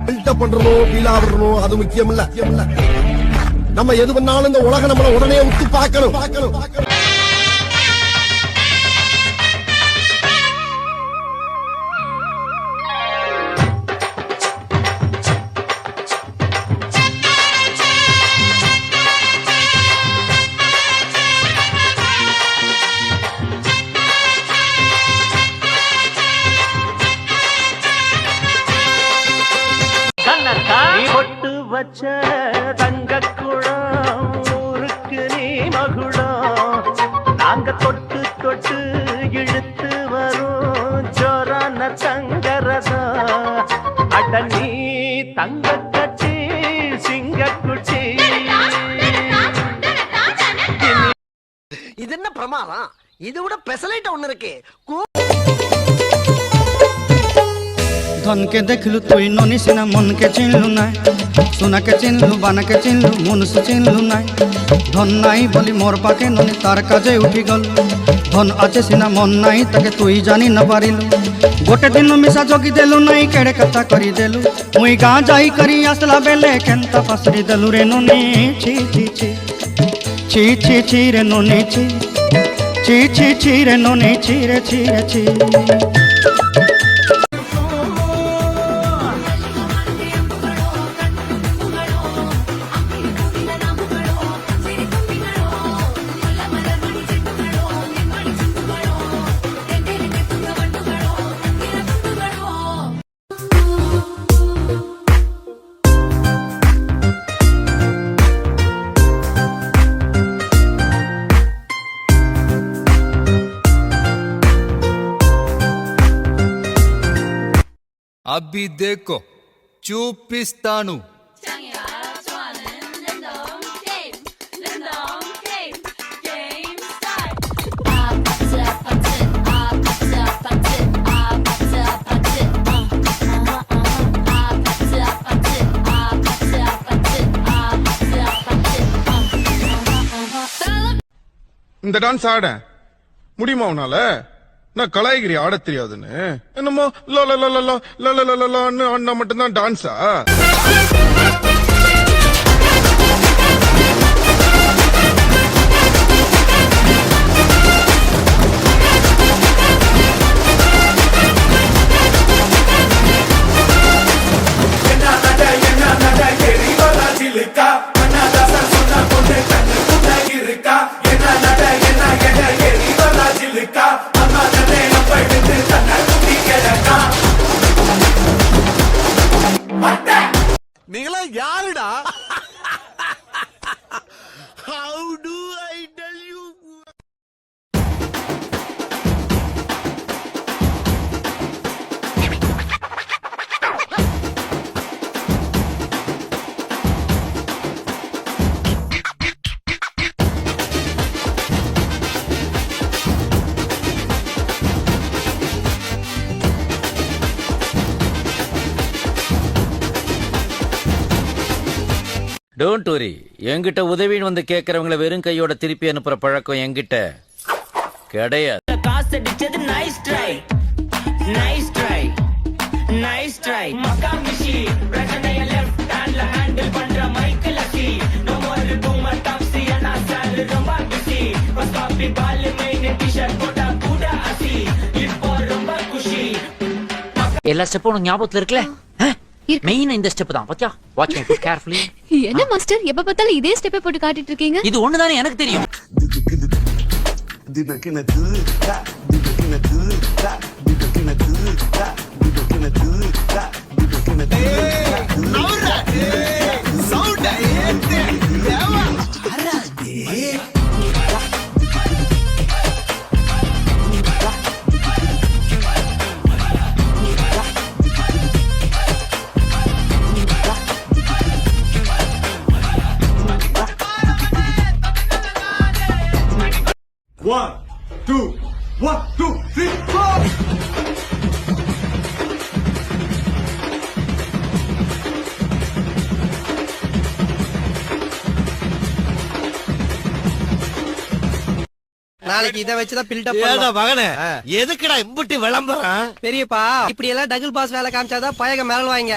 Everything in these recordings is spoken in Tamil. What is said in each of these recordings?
பில்டப் பண்றணும், ஃபீல் ஆவறணும் அது முக்கியம் இல்ல. நம்ம எது பண்ணாலும் இந்த உலகம் நம்மள உடனே உத்து பார்க்கணும். வச்ச தங்கக்குளம் ஊருக்கு நீ மகுடம் நாங்க தொட்டு தொட்டு இழுத்து வரும் ஜோரான தங்கரதம் அட நீ தங்க கட்டி சிங்கக்குட்டி. இது என்ன பிரமாதம்? இது விட பெசலைட் ஒண்ணு இருக்கு. ধনকে দেখলু তুই ননিসিনা মনকে চিনলু নাই, সোনাকে চিনলু বানাকে চিনলু মনুষ্য চিনলু নাই। ধন নাই বলি মোর পাকে ননি তার কাজে উঠি গল, ধন আছে সিনা মন নাই তাকে তুই জানি না পারিলু। গোটে দিন মিশা জগি দেলু নাই কেড়ে কথা করি দেলু, মুই গাঁ যাই করি আসলা বেলে কেনতা পাসরি দেলু রে ননি। ছি ছি ছি ছি ছি ছি রে ননি ছি ছি ছি ছি রে ননি ছি রে ছি রে ছি। అబ్బి దేకో చూపిస్తాను. இந்த டான்ஸ் ஆட முடியுமா உன்னால? நான் கலாய்கிரி ஆட தெரியாதுன்னு என்னமோ ஆடினா மட்டும்தான் டான்ஸா? நீங்களா யாருடா? How do I tell you? Don't worry, என்கிட்ட உதவின்னு வந்து கேட்கறவங்களை வெறும் கையோட திருப்பி அனுப்புற பழக்கம் என்கிட்ட கிடையாது. காசு அடிச்சது nice try, nice try, nice try. மக்கா மிஷி பிரச்சனைய லெஃப்ட் ஹேண்ட்ல ஹேண்டில் பண்ற மைக்கேல் அசி. நோ மோர் பூமர் டாப்ஸி அண்ணா சார் ரொம்ப பிஸி. பஸ் காப்பி பால் மெயின் டி-ஷர்ட் போட்டா கூட அசி. இப்போ ரொம்ப குஷி. எல்லா ஸ்டெப்பும் உனக்கு ஞாபகத்துல இருக்குல்ல? மெயின் இந்த ஸ்டெப் தான். பாத்தியா? Watch me carefully. என்ன மாஸ்டர் எப்ப பார்த்தாலும் இதே ஸ்டெப்பை போட்டு காட்டிட்டு இருக்கீங்க? இது ஒண்ணுதானே எனக்கு தெரியும். One, two, 1, 2, 3, 4. நாளைக்கு இத வச்சுதான் பில்டப் பண்ணலாம். மகனே எதுக்குடா இம்புட்டி விளம்பரம்? பெரியப்பா இப்படி எல்லாம் டபுள் பாஸ் வேலை காமிச்சாதான் பயக மேல வாங்க.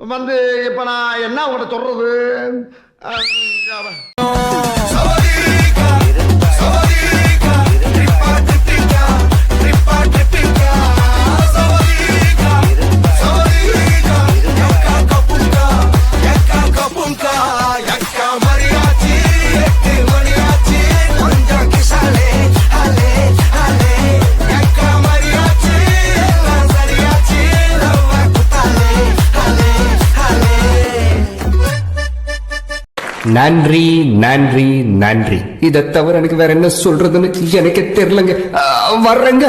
வந்து இப்ப நான் என்ன உங்கள்ட்ட சொல்றது நன்றி நன்றி நன்றி. இதை தவிர எனக்கு வேற என்ன சொல்றதுன்னு எனக்கு தெரியலங்க. வர்றேங்க.